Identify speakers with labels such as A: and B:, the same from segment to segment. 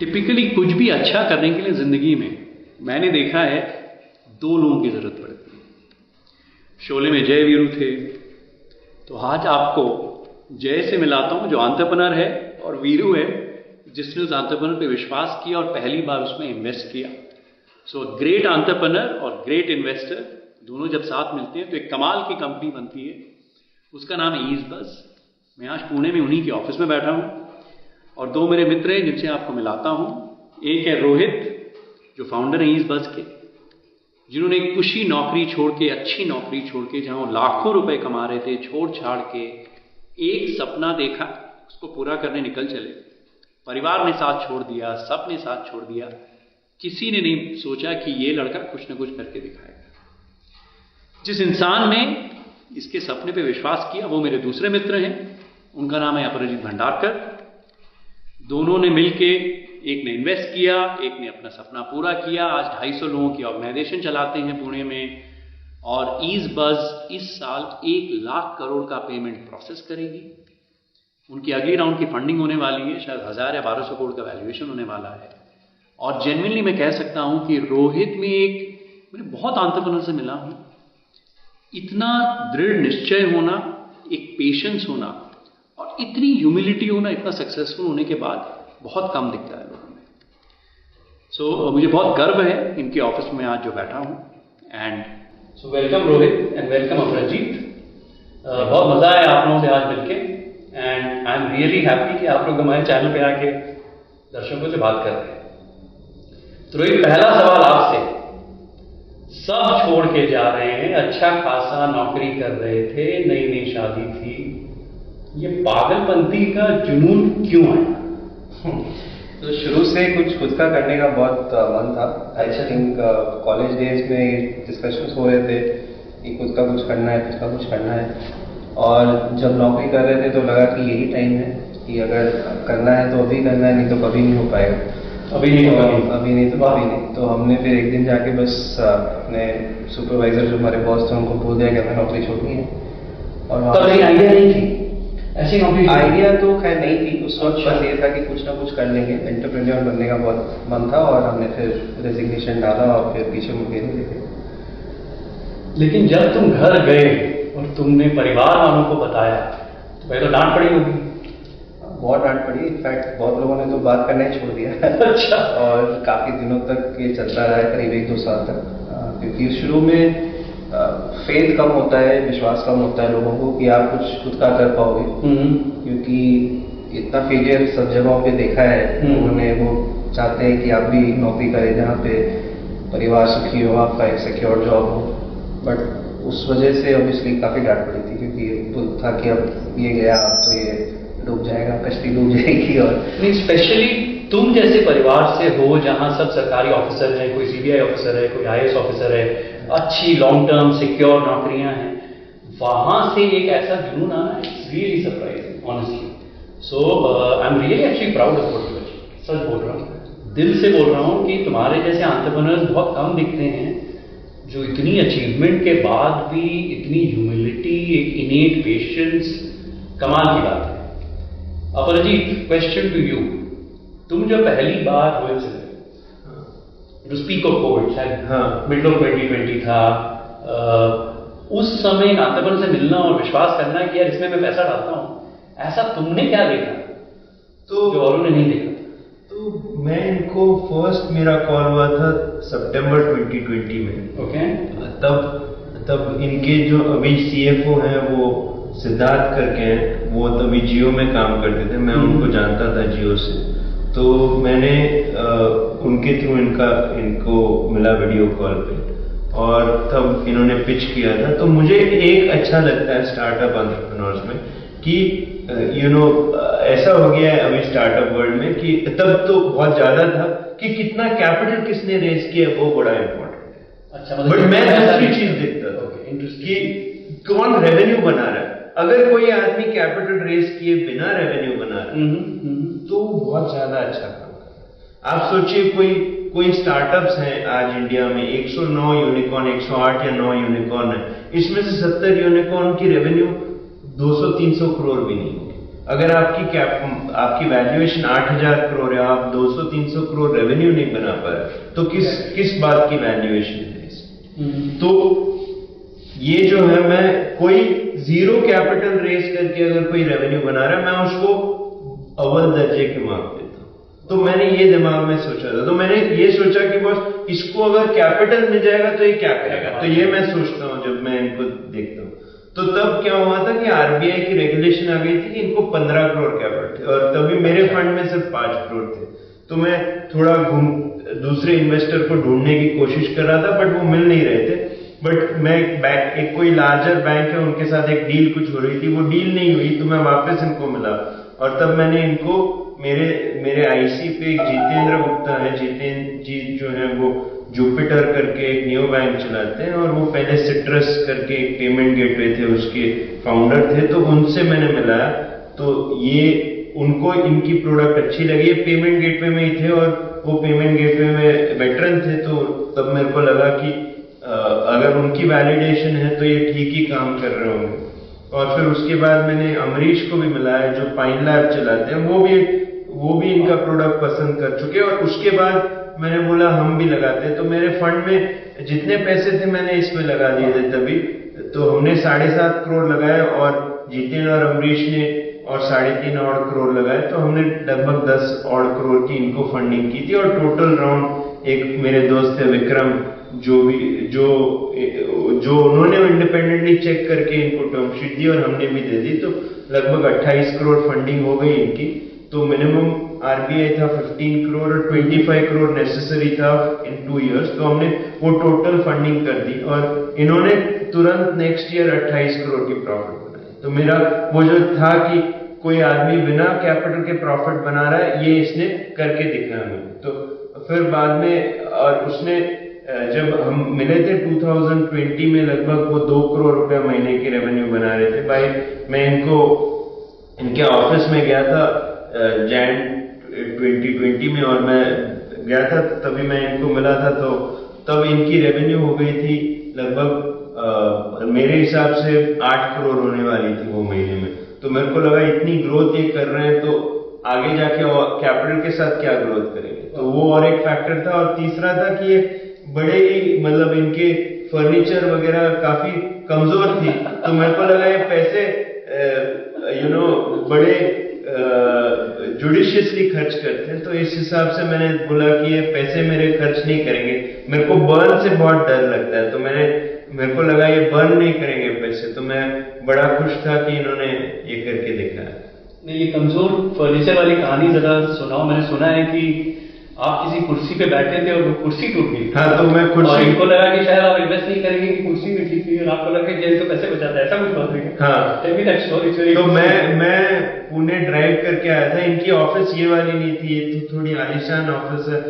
A: Typically कुछ भी अच्छा करने के लिए ज़िंदगी में मैंने देखा है 2 लोगों की ज़रूरत पड़ती है। शोले में जय वीरू थे, तो आज आपको जय से मिलाता हूँ जो एंटरप्रेन्योर है, और वीरू है जिसने उस एंटरप्रेन्योर पे विश्वास किया और पहली बार उसमें इन्वेस्ट किया। सो ग्रेट एंटरप्रेन्योर और ग्रेट इन्वेस्टर दोनों जब साथ मिलते हैं तो एक कमाल की कंपनी बनती है। उसका नाम है ईज़बज़। मैं आज पुणे में उन्हीं के ऑफिस में बैठा हूँ और 2 मेरे मित्र हैं जिनसे आपको मिलाता हूँ। एक है रोहित जो फाउंडर है ईज़बज़ के, जिन्होंने एक कुशी नौकरी छोड़ के, अच्छी नौकरी छोड़ के, जहाँ वो लाखों रुपए कमा रहे थे, छोड़ छाड़ के एक सपना देखा, उसको पूरा करने निकल चले। परिवार ने साथ छोड़ दिया, सबने साथ छोड़ दिया, किसी ने नहीं सोचा कि ये लड़का कुछ न कुछ करके दिखाएगा। जिस इंसान ने इसके सपने पे विश्वास किया वो मेरे दूसरे मित्र हैं, उनका नाम है अपराजित भंडारकर। दोनों ने मिलके, एक ने इन्वेस्ट किया, एक ने अपना सपना पूरा किया। आज 250 लोगों की ऑर्गेनाइजेशन चलाते हैं पुणे में, और ईज़बज़ इस साल 1 लाख करोड़ का पेमेंट प्रोसेस करेगी। उनकी अगली राउंड की फंडिंग होने वाली है, शायद 1000 या 1200 करोड़ का वैल्यूएशन होने वाला है। और जेन्युइनली मैं कह सकता हूं कि रोहित में मैं बहुत एंटरप्रेन्योर से मिला हूं, इतना दृढ़ निश्चय होना, एक पेशेंस होना और इतनी ह्यूमिलिटी होना, इतना सक्सेसफुल होने के बाद बहुत कम दिखता है लोगों में। सो मुझे बहुत गर्व है इनके ऑफिस में आज जो बैठा हूं। And so welcome Rohit and welcome Aparajit. बहुत मजा आया आप लोगों से आज मिलके, and I am really happy कि आप लोग हमारे चैनल पे आके दर्शकों से बात कर रहे हैं। तो रोहित, पहला सवाल आपसे, सब छोड़ के जा रहे हैं, अच्छा खासा नौकरी कर रहे थे, नई नई शादी थी, ये पागलपंती का जुनून क्यों आया?
B: तो शुरू से कुछ खुद का करने का बहुत मन था। आई थिंक कॉलेज डेज में डिस्कशंस हो रहे थे कि खुद का कुछ करना है, खुद का कुछ करना है। और जब नौकरी कर रहे थे तो लगा कि यही टाइम है कि अगर करना है तो अभी करना है, नहीं तो कभी नहीं हो पाएगा।
A: अभी नहीं
B: तो कभी नहीं। तो हमने फिर एक दिन जाके बस अपने सुपरवाइजर जो हमारे बॉस थे उनको बोल दिया कि हमें नौकरी छोड़नी है। और
A: तब आइडिया नहीं थी ऐसी नौकरी?
B: आइडिया तो खैर नहीं थी उस वक्त, बस ये था कि कुछ ना कुछ कर लेंगे। एंटरप्रेन्योर बनने का बहुत मन था और हमने फिर रेजिग्नेशन डाला और फिर पीछे मुड़ के नहीं देखे।
A: लेकिन जब तुम घर गए और तुमने परिवार वालों को बताया तो पहले तो डांट पड़ी होगी?
B: बहुत डांट पड़ी, इनफैक्ट बहुत लोगों ने तो बात करना ही छोड़ दिया।
A: अच्छा।
B: और काफी दिनों तक ये चलता रहा है, करीब 1-2 साल तक, क्योंकि शुरू में फेथ कम होता है, विश्वास कम होता है लोगों को कि आप कुछ खुद का कर पाओगे, क्योंकि इतना फेलियर सब जगहों पे देखा है उन्होंने। वो चाहते हैं कि आप भी नौकरी करें जहाँ पे परिवार सुखी हो, आपका एक सिक्योर जॉब हो। बट उस वजह से ऑब्वियसली काफी डांट पड़ी थी, क्योंकि था कि अब ये गया, अब तो ये डूब जाएगा, कश्ती डूब जाएगी। और
A: स्पेशली तुम जैसे परिवार से हो जहां सब सरकारी ऑफिसर हैं, कोई सीबीआई ऑफिसर है, कोई आईएएस ऑफिसर है, अच्छी लॉन्ग टर्म सिक्योर नौकरियां हैं, वहां से एक ऐसा जुनून आना it's really surprising honestly. So I am really actually proud of what you achieved. सच बोल रहा हूँ, दिल से बोल रहा हूँ कि तुम्हारे जैसे एंटरप्रेन्योर्स बहुत कम दिखते हैं जो इतनी अचीवमेंट के बाद भी इतनी ह्यूमिलिटी, एक इनेट पेशेंस, कमाल की बात है। अपराजीत, क्वेश्चन टू यू, तुम जब पहली बार रोहित से टू स्पीक ऑफ कोविड, शायद मिड ऑफ 2020 था, उस समय एंटरप्रेन्योर से मिलना और विश्वास करना कि यार इसमें मैं पैसा डालता हूं, ऐसा तुमने क्या देखा तो जो औरों ने नहीं देखा?
C: तो मैं इनको फर्स्ट, मेरा कॉल हुआ था सितंबर 2020 में।
A: ओके।
C: तब इनके जो अभी सीएफओ हैं वो सिद्धार्थ करके हैं, वो तभी जियो में काम करते थे, मैं उनको जानता था जियो से। तो मैंने उनके थ्रू इनको मिला वीडियो कॉल पे, और तब इन्होंने पिच किया था। तो मुझे एक अच्छा लगता है स्टार्टअप एंटरप्रेन्योर्स में कि ऐसा हो गया है अभी स्टार्टअप वर्ल्ड में कि तब तो बहुत ज्यादा था कि कितना कैपिटल किसने रेज किया वो बड़ा इंपॉर्टेंट है।
A: अच्छा,
C: बट मैं दूसरी चीज देखता था कि कौन रेवेन्यू बना रहा है। अगर कोई आदमी कैपिटल रेज किए बिना रेवेन्यू बना रहा है तो बहुत ज्यादा अच्छा काम कर रहा है। आप सोचिए कोई स्टार्टअप्स हैं आज इंडिया में 109 यूनिकॉर्न, 108 या 9 यूनिकॉर्न है, इसमें से 70 यूनिकॉर्न की रेवेन्यू 200-300 करोड़ भी नहीं होगी। अगर आपकी वैल्यूएशन 8,000 करोड़ है, आप 200-300 करोड़ रेवेन्यू नहीं बना पा रहे, तो किस बात की वैल्यूएशन है? तो ये जो है, मैं कोई जीरो कैपिटल रेस करके अगर कोई रेवेन्यू बना रहा है, मैं उसको अव्वल दर्जे के मार्क देता हूं। तो मैंने ये दिमाग में सोचा था, तो मैंने ये सोचा कि बस इसको अगर कैपिटल मिल जाएगा तो ये क्या करेगा, तो ये मैं सोचता हूं जब मैं इनको देखता हूं। तो तब क्या हुआ था कि आरबीआई की रेगुलेशन आ गई थी कि इनको 15 करोड़ कैपिटल, और तभी मेरे फंड में सिर्फ 5 करोड़ थे। तो मैं थोड़ा दूसरे इन्वेस्टर को ढूंढने की कोशिश कर रहा था, बट वो मिल नहीं रहे थे। बट मैं एक कोई लार्जर बैंक है, उनके साथ एक डील कुछ हो रही थी, वो डील नहीं हुई, तो मैं वापस इनको मिला, और तब मैंने इनको मेरे आईसी पे एक जितेंद्र गुप्ता है, जितेंद्र जी जो है वो जुपिटर करके एक न्यू बैंक चलाते हैं, और वो पहले सिट्रस करके एक पेमेंट गेटवे थे, उसके फाउंडर थे, तो उनसे मैंने मिलाया। तो ये उनको इनकी प्रोडक्ट अच्छी लगी, पेमेंट गेटवे में ही थे और वो पेमेंट गेटवे में वेटरन थे, तो तब मेरे को लगा कि अगर उनकी वैलिडेशन है तो ये ठीक ही काम कर रहे होंगे। और फिर उसके बाद मैंने अमरीश को भी मिलाया जो पाइन लैब चलाते हैं, वो भी इनका प्रोडक्ट पसंद कर चुके, और उसके बाद मैंने बोला हम भी लगाते हैं। तो मेरे फंड में जितने पैसे थे मैंने इसमें लगा दिए थे तभी, तो हमने 7.5 करोड़ लगाए, और जितेंद्र और अमरीश ने और 3.5 करोड़ लगाए, तो हमने लगभग 10 करोड़ की इनको फंडिंग की थी। और टोटल राउंड एक मेरे दोस्त थे विक्रम, जो उन्होंने इंडिपेंडेंटली चेक करके इनको टर्म शीट दी और हमने भी दे दी, तो लगभग 28 करोड़ फंडिंग हो गई इनकी। तो मिनिमम आरबीआई था 15 करोड़ और 25 करोड़ नेसेसरी था इन 2 इयर्स, तो हमने वो टोटल फंडिंग कर दी, और इन्होंने तुरंत नेक्स्ट ईयर 28 करोड़ की प्रॉफिट बनाई। तो मेरा वो जो था कि कोई आदमी बिना कैपिटल के प्रॉफिट बना रहा है, ये इसने करके दिखाया मुझे। तो फिर बाद में, और उसने जब हम मिले थे 2020 में, लगभग वो 2 करोड़ रुपया महीने की रेवेन्यू बना रहे थे। भाई मैं इनके ऑफिस में गया था जैन 2020 में, और मैं गया था तभी मैं इनको मिला था, तो तब इनकी रेवेन्यू हो गई थी लगभग मेरे हिसाब से 8 करोड़ होने वाली थी वो महीने में। तो मेरे को लगा इतनी ग्रोथ ये कर रहे हैं, तो आगे जाके कैपिटल के साथ क्या ग्रोथ करेंगे, तो वो और एक फैक्टर था। और तीसरा था कि ये बड़े ही, मतलब इनके फर्नीचर वगैरह काफी कमजोर थी, तो मेरे को लगा ये पैसे बड़े जुडिशियसली खर्च करते हैं, तो इस हिसाब से मैंने बोला कि ये पैसे मेरे खर्च नहीं करेंगे, मेरे को बर्न से बहुत डर लगता है, तो मेरे को लगा ये बर्न नहीं करेंगे पैसे, तो मैं बड़ा खुश था कि इन्होंने ये करके दिखाया।
A: नहीं, ये कमजोर फर्नीचर वाली कहानी जरा सुनाओ। मैंने सुना है कि आप किसी कुर्सी पे बैठे थे और वो कुर्सी टूट गई।
C: हाँ, तो मैं कुर्सी,
A: इनको लगा कि शायद आप इन्वेस्ट नहीं करेंगे कि कुर्सी भी ठीक थी, और आपको लगा कि जेल तो पैसे बचाता है, ऐसा कुछ बात नहीं।
C: हाँ, तो मैं पुणे ड्राइव करके आया था। इनकी ऑफिस ये वाली नहीं थी, ये तो थोड़ी आलीशान ऑफिस है।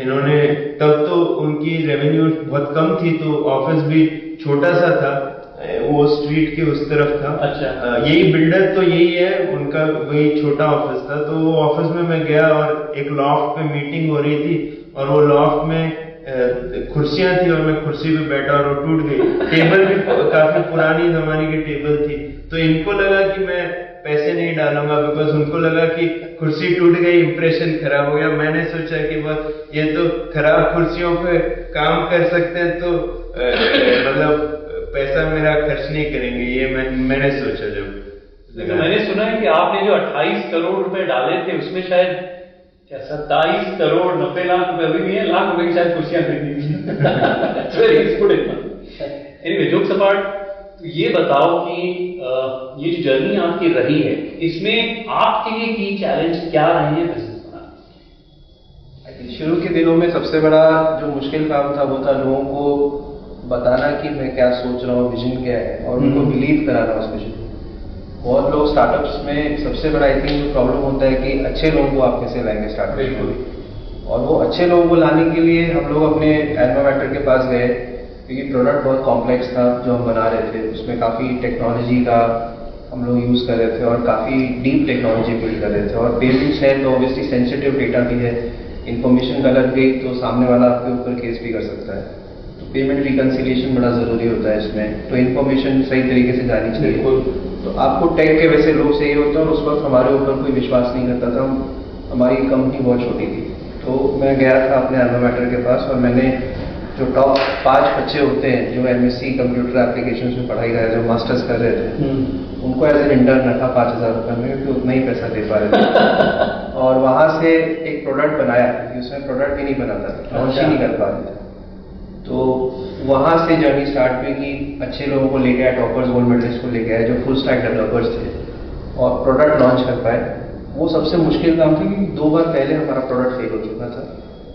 C: इन्होंने तब तो उनकी रेवेन्यू बहुत कम थी, तो ऑफिस भी छोटा सा था, वो स्ट्रीट के उस तरफ था।
A: अच्छा।
C: यही बिल्डर तो यही है, उनका वही छोटा ऑफिस था। तो वो ऑफिस में मैं गया और एक लॉफ्ट पे मीटिंग हो रही थी, और वो लॉफ्ट में कुर्सियां थी और मैं कुर्सी पे बैठा और वो टूट गई। टेबल भी काफी पुरानी जमाने की टेबल थी, तो इनको लगा कि मैं पैसे नहीं डालूंगा, बिकॉज उनको लगा कि कुर्सी टूट गई, इंप्रेशन खराब हो गया। मैंने सोचा कि बस ये तो खराब कुर्सियों पे काम कर सकते हैं, तो मतलब पैसा मेरा खर्च नहीं करेंगे, ये मैंने सोचा। जब
A: मैंने सुना है कि आपने जो 28 करोड़ रुपए डाले थे, उसमें शायद 27 करोड़ 90 लाख रुपए अभी भी है, लाख रुपए की शायद कुर्सियां खरीदी। एनीवे, जोक्स अपार्ट, तो ये बताओ कि ये जो जर्नी आपकी रही है, इसमें आपके लिए की चैलेंज क्या रहे हैं बिजनेस बनाने?
B: शुरू के दिनों में सबसे बड़ा जो मुश्किल काम था वो था लोगों को बताना कि मैं क्या सोच रहा हूँ, विजन क्या है, और उनको बिलीव कराना उस विजन में। बहुत लोग स्टार्टअप्स में सबसे बड़ा आई थिंक जो प्रॉब्लम होता है कि अच्छे लोगों को आप कैसे लाएंगे स्टार्टअप में, और वो अच्छे लोगों को लाने के लिए हम लोग अपने एल्मा मैटर के पास गए, क्योंकि प्रोडक्ट बहुत कॉम्प्लेक्स था जो हम बना रहे थे। उसमें काफ़ी टेक्नोलॉजी का हम लोग यूज़ कर रहे थे और काफ़ी डीप टेक्नोलॉजी बिल्ड कर रहे थे, और पेमेंट्स है तो ऑब्वियसली सेंसिटिव डेटा भी है, इन्फॉर्मेशन गलत गई तो सामने वाला आपके ऊपर केस भी कर सकता है, तो पेमेंट रिकन्सिलिएशन बड़ा ज़रूरी होता है इसमें, तो इन्फॉर्मेशन सही तरीके से जानी चाहिए। तो आपको टेक के वैसे लोग चाहिए होते हैं और उस वक्त हमारे ऊपर कोई विश्वास नहीं करता था। हमारी कंपनी बहुत छोटी थी, तो मैं गया था अपने अल्मा मैटर के पास और मैंने जो टॉप 5 बच्चे होते हैं जो MSc कंप्यूटर एप्लीकेशन में पढ़ाई कर रहे थे, जो मास्टर्स कर रहे थे, उनको एज एन इंटर्न रखा 5,000 रुपये में, क्योंकि उतना ही पैसा दे पा रहे थे। और वहाँ से एक प्रोडक्ट बनाया, क्योंकि उसमें प्रोडक्ट भी नहीं बनाता था, लॉन्च ही नहीं कर पा रहे थे। तो वहाँ से जर्नी स्टार्ट हुई कि अच्छे लोगों को लेके आए, टॉपर्स गोल्ड मेडलिस्ट को लेके आए जो फुल स्टैक डेवलपर्स थे, और प्रोडक्ट लॉन्च कर पाए। वो सबसे मुश्किल काम था, क्योंकि 2 बार पहले हमारा प्रोडक्ट फेल हो चुका था।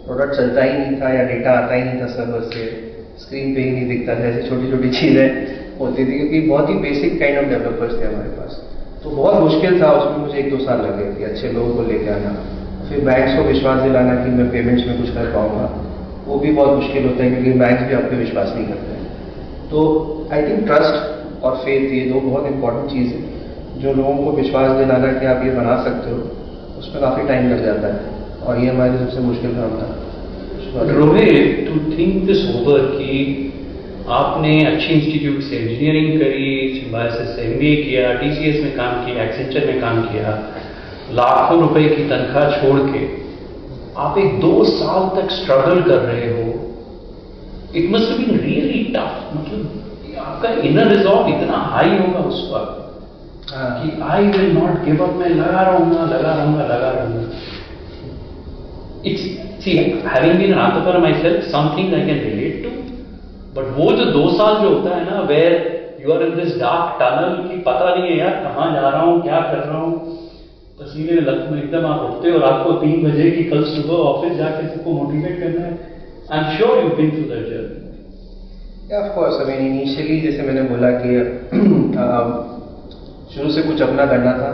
B: प्रोडक्ट चलता ही नहीं था या डेटा आता ही नहीं था सर्वर से, स्क्रीन पे ही नहीं दिखता था, ऐसी छोटी छोटी चीज़ें होती थी, क्योंकि बहुत ही बेसिक काइंड ऑफ डेवलपर्स थे हमारे पास। तो बहुत मुश्किल था, उसमें मुझे 1-2 साल लगे थे अच्छे लोगों को लेकर आना, फिर बैंक्स को विश्वास दिलाना कि मैं पेमेंट्स में कुछ कर पाऊँगा, वो भी बहुत मुश्किल होता है, क्योंकि बैंक्स भी आप पे विश्वास नहीं करते हैं। तो आई थिंक ट्रस्ट और फेथ, ये 2 बहुत इंपॉर्टेंट चीज़ है, जो लोगों को विश्वास दिलाना कि आप ये बना सकते हो, उसमें काफ़ी टाइम लग जाता है, और ये हमारे सबसे मुश्किल काम था।
A: Rohit, to think this over कि आपने अच्छी इंस्टीट्यूट से इंजीनियरिंग करी, सिम्बायोसिस से MBA किया, TCS में काम किया, एक्सेंचर में काम किया, लाखों रुपए की तनख्वाह छोड़ के आप एक 2 साल तक स्ट्रगल कर रहे हो। It must been really tough. मतलब आपका इनर रिजॉल्व इतना हाई होगा उस वक्त कि I will not give up, मैं लगा रहूंगा। It's see, having been an entrepreneur myself, something I can relate to. But वो जो 2 साल जो होता है ना, where you are in this dark tunnel कि पता नहीं है यार कहाँ जा रहा हूँ, क्या कर रहा हूँ, पसीने में लत में एकदम आप उठते हो और आपको 3 बजे की कल सुबह ऑफिस जाके सबको मोटिवेट करना है। I am sure you been through that journey.
B: Of course, I mean initially जैसे मैंने बोला कि शुरू से कुछ अपना करना था,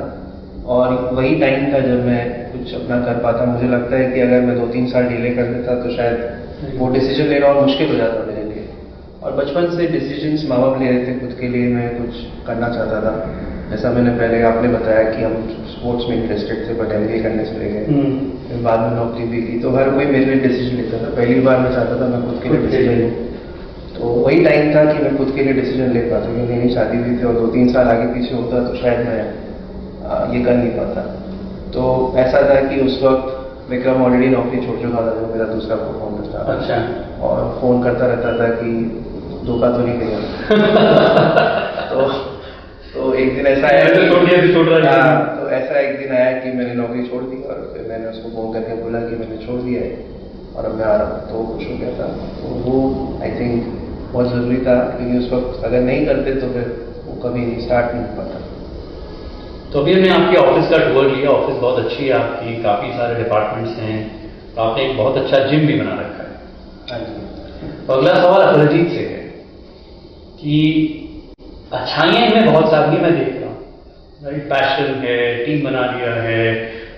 B: और वही टाइम था जब मैं कुछ अपना कर पाता। मुझे लगता है कि अगर मैं 2-3 साल डिले कर देता तो शायद वो डिसीजन लेना और मुश्किल हो जाता मेरे लिए। और बचपन से डिसीजंस माँ बाप ले रहे थे खुद के लिए, मैं कुछ करना चाहता था। जैसा मैंने पहले आपने बताया कि हम स्पोर्ट्स में इंटरेस्टेड थे, बट MBA करने चले गए, फिर बाद में नौकरी भी की। तो हर कोई मेरे लिए डिसीजन लेता था। पहली बार मैं चाहता था मैं खुद के लिए डिसीजन लूँ, तो वही टाइम था कि मैं खुद के लिए डिसीजन ले पाता, क्योंकि मेरी शादी हुई थी और 2-3 साल आगे पीछे होता तो शायद मैं ये कर नहीं पाता। तो ऐसा था कि उस वक्त विक्रम ऑलरेडी नौकरी छोड़ चुका था, जो मेरा दूसरा परफॉर्मेंस था।
A: अच्छा।
B: और फोन करता रहता था कि धोखा तो नहीं देगा। तो एक दिन ऐसा आया कि तो ऐसा एक दिन आया कि मैंने नौकरी छोड़ दी, और फिर मैंने उसको फोन करके बोला कि मैंने छोड़ दिया है और अब मैं आ रहा हूँ। तो खुश हो गया था। तो वो आई थिंक बहुत ज़रूरी था, क्योंकि उस वक्त अगर नहीं करते तो फिर वो कभी नहीं स्टार्ट नहीं हो पाता।
A: तो अभी हमने आपके ऑफिस का टूर लिया। ऑफिस बहुत अच्छी है आपकी, काफ़ी सारे डिपार्टमेंट्स हैं, तो आपने एक बहुत अच्छा जिम भी बना रखा है।
B: हाँ जी।
A: तो अगला सवाल अफरजीत से है कि अच्छाइयाँ इनमें बहुत सारी मैं देख रहा हूँ, राइट? पैशन है, टीम बना लिया है,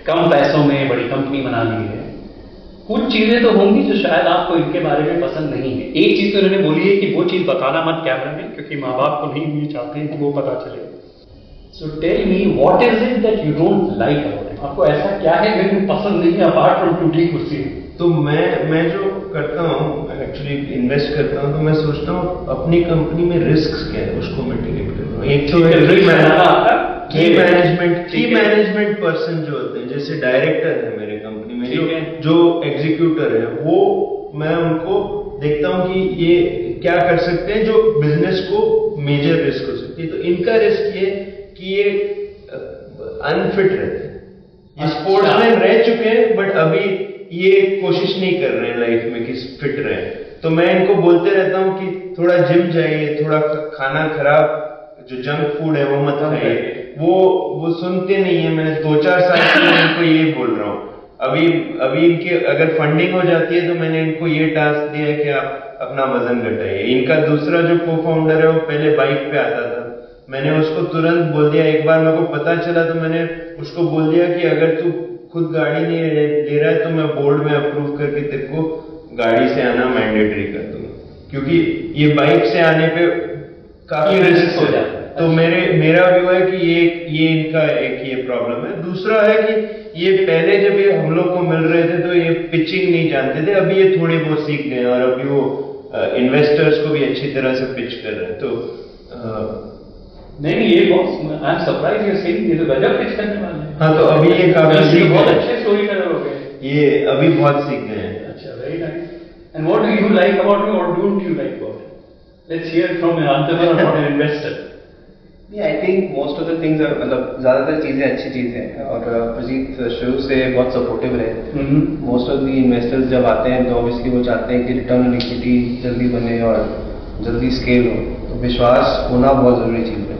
A: कम पैसों में बड़ी कंपनी बना ली है। कुछ चीज़ें तो होंगी जो शायद आपको इनके बारे में पसंद नहीं है। एक चीज़ तो इन्होंने बोली है कि वो चीज़ बताना मत कैमरे में, क्योंकि माँ बाप को नहीं चाहते कि वो पता चले। So tell me, what is it that you don't like about it? आपको ऐसा क्या है जो तुम्हें पसंद नहीं है अपार्ट फ्रॉम टूटी कुर्सी?
C: तो मैं जो करता हूँ, एक्चुअली इन्वेस्ट करता हूँ, तो मैं सोचता हूँ अपनी कंपनी में रिस्क क्या है उसको मिटिगेट करना। एक तो की मैनेजमेंट पर्सन जो होते हैं, जैसे डायरेक्टर है मेरे कंपनी में, जो एग्जीक्यूटर है, वो मैं उनको देखता हूँ कि ये क्या कर सकते हैं जो बिजनेस को मेजर रिस्क हो सकती है। तो इनका रिस्क ये कि ये अनफिट रहते हैं, ये स्पोर्ट्समैन रह चुके हैं बट अभी ये कोशिश नहीं कर रहे हैं लाइफ में कि फिट रहे। तो मैं इनको बोलते रहता हूँ कि थोड़ा जिम जाइए, थोड़ा खाना खराब जो जंक फूड है वो मत खाइए। वो सुनते नहीं है। मैंने 2-4 साल से इनको ये बोल रहा हूँ। अभी इनके अगर फंडिंग हो जाती है तो मैंने इनको ये टास्क दिया है कि आप अपना वजन घटाइए। इनका दूसरा जो को फाउंडर है वो पहले बाइक पे आता था, मैंने उसको तुरंत बोल दिया। एक बार मेरे को पता चला तो मैंने उसको बोल दिया कि अगर तू खुद गाड़ी नहीं ले रहा है तो मैं बोर्ड में अप्रूव करके तेरे को गाड़ी से आना मैंडेटरी कर दूंगा, क्योंकि ये बाइक से आने पे काफी रिस्क हो जाता है। तो मेरा व्यू है कि ये इनका एक ये प्रॉब्लम है। दूसरा है कि ये पहले जब ये हम लोग को मिल रहे थे तो ये पिचिंग नहीं जानते थे, अभी ये थोड़े बहुत सीख गए और अभी वो इन्वेस्टर्स को भी अच्छी तरह से पिच कर रहे हैं। तो
A: नहीं ये बहुत I am surprise you saying ये तो गजब पिच करने वाले हैं।
C: हाँ तो अभी ये काफी
A: बहुत अच्छे स्टोरी टेलर हो गए,
C: ये अभी बहुत सीख गए हैं।
A: अच्छा, very nice. And what do you like about me, what don't you like about me? Let's hear from an entrepreneur not an investor.
B: I think most of the things मतलब ज्यादातर चीजें अच्छी चीजें हैं और प्रजीत शुरू से बहुत सपोर्टिव रहे। मोस्ट ऑफ द इन्वेस्टर्स जब आते हैं तो ऑब्वियसली वो चाहते हैं कि रिटर्न ऑन इक्विटी जल्दी बने और जल्दी स्केल हो, तो विश्वास होना बहुत जरूरी चीज है।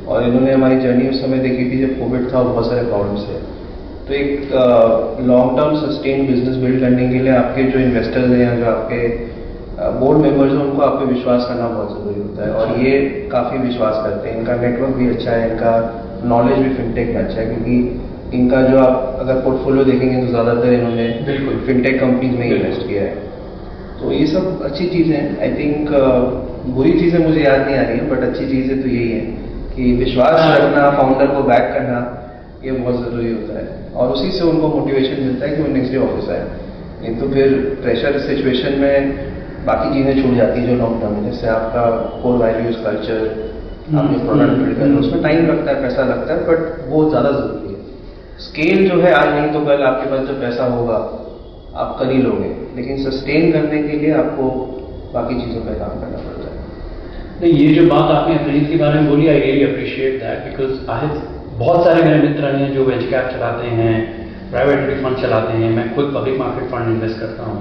B: और इन्होंने हमारी जर्नी उस समय देखी थी जब कोविड था, बहुत सारे प्रॉब्लम्स थे। तो एक long term sustain business build करने के लिए आपके जो इन्वेस्टर्स हैं या जो आपके बोर्ड मेंबर्स हैं उनको आप पे विश्वास करना बहुत ज़रूरी होता है और ये काफ़ी विश्वास करते हैं। इनका नेटवर्क भी अच्छा है, इनका नॉलेज भी फिनटेक में अच्छा है, क्योंकि इनका जो आप अगर पोर्टफोलियो देखेंगे तो ज़्यादातर इन्होंने
A: बिल्कुल
B: फिनटेक कंपनीज में इन्वेस्ट किया है। तो ये सब अच्छी चीज़ें हैं। आई थिंक बुरी चीज़ें मुझे याद नहीं आ रही है, बट अच्छी चीज़ें तो यही है कि विश्वास रखना, फाउंडर को बैक करना, ये बहुत ज़रूरी होता है और उसी से उनको मोटिवेशन मिलता है कि वो नेक्स्ट डे ऑफिस आए। नहीं तो फिर प्रेशर सिचुएशन में बाकी चीज़ें छूट जाती हैं जो लॉन्ग टर्म है, जैसे आपका कोर वैल्यूज, कल्चर, आपने प्रोडक्ट बिल्ड करना, उसमें टाइम लगता है, पैसा लगता है, बट वो ज़्यादा ज़रूरी है। स्केल जो है आज नहीं तो कल आपके पास जब पैसा होगा आप कर ही लोगे, लेकिन सस्टेन करने के लिए आपको बाकी चीज़ों पर काम करना पड़ता है।
A: नहीं, ये जो बात आपने अप्रेज के बारे में बोली, I really appreciate that, because I बहुत सारे मेरे मित्र हैं जो वेंचर कैप चलाते हैं, प्राइवेट इक्विटी फंड चलाते हैं, मैं खुद पब्लिक मार्केट फंड इन्वेस्ट करता हूँ।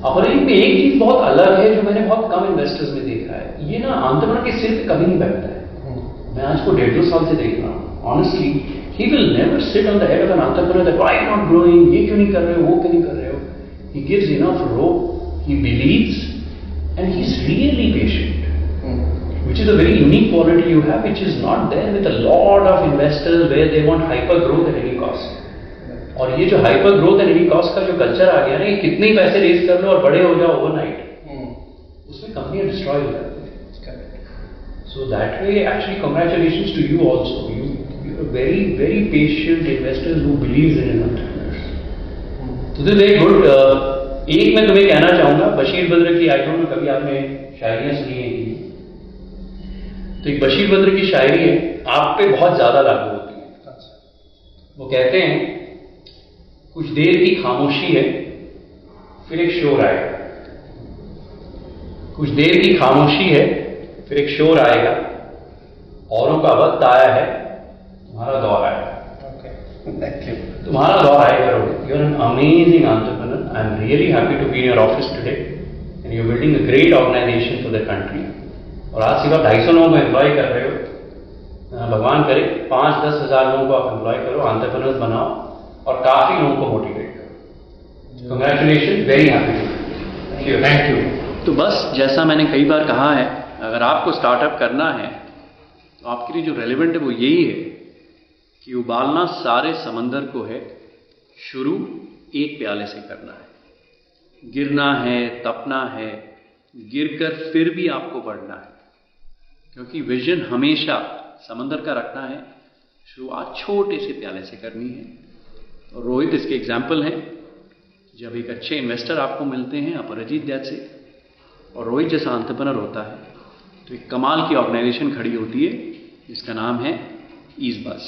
A: और इनमें एक चीज बहुत अलग है जो मैंने बहुत कम इन्वेस्टर्स में देखा है, ये ना एंटरप्रेन्योर के सिर पे कभी नहीं बैठता है। मैं आज को 1.5-2 साल से देख रहा हूँ, honestly he will never sit on the head of an entrepreneur that why not growing, ये क्यों नहीं कर रहे हो, वो क्यों नहीं कर रहे हो। He gives enough rope, he believes and he is really patient, which is a very unique quality you have, which is not there with a lot of investors where they want hyper growth at any cost. और ये जो hyper growth at any cost का जो culture आ गया ना, ये कितने ही पैसे रेज कर लो और बड़े हो जाओ ओवरनाइट, उसमें कंपनियां डिस्ट्रॉय हो जाती है। So that way actually congratulations to you also, you very very patient investors who believes in entrepreneurs. तो दिस वेरी गुड। एक मैं तुम्हें कहना चाहूंगा, बशीर बद्र की, आई डोंट नो कभी आपने शायरियां सुनी है कि, तो एक बशीर बद्र की शायरी है, आप पे बहुत ज्यादा लागू होती है। वो कहते हैं, कुछ देर की खामोशी है फिर एक शोर आएगा, कुछ देर की खामोशी है फिर एक शोर आएगा, औरों का वक्त आया है तुम्हारा दौर आएगा। तुम्हारा दौर आएगा Rohit, you are an amazing entrepreneur, I am really happy to be in your office today and you are building a great organisation for the country. और आज सिर्फ 250 लोगों को एम्प्लॉय कर रहे हो, भगवान करे 5-10 हज़ार लोगों को आप एम्प्लॉय करो, एंटरप्रेन्योर्स बनाओ और काफी लोगों को मोटिवेट करो। Congratulation, very happy, thank you. तो बस जैसा मैंने कई बार कहा है, अगर आपको स्टार्टअप करना है तो आपके लिए जो रेलेवेंट है वो यही है कि उबालना सारे समंदर को है, शुरू एक प्याले से करना है। गिरना है, तपना है, गिरकर फिर भी आपको बढ़ना है, क्योंकि विजन हमेशा समंदर का रखना है, शुरुआत छोटे से प्याले से करनी है। और रोहित इसके एग्जाम्पल हैं। जब एक अच्छे इन्वेस्टर आपको मिलते हैं अपराजित जैसे, और रोहित जैसा एंटरप्रेन्योर होता है, तो एक कमाल की ऑर्गेनाइजेशन खड़ी होती है जिसका नाम है ईज़ बस।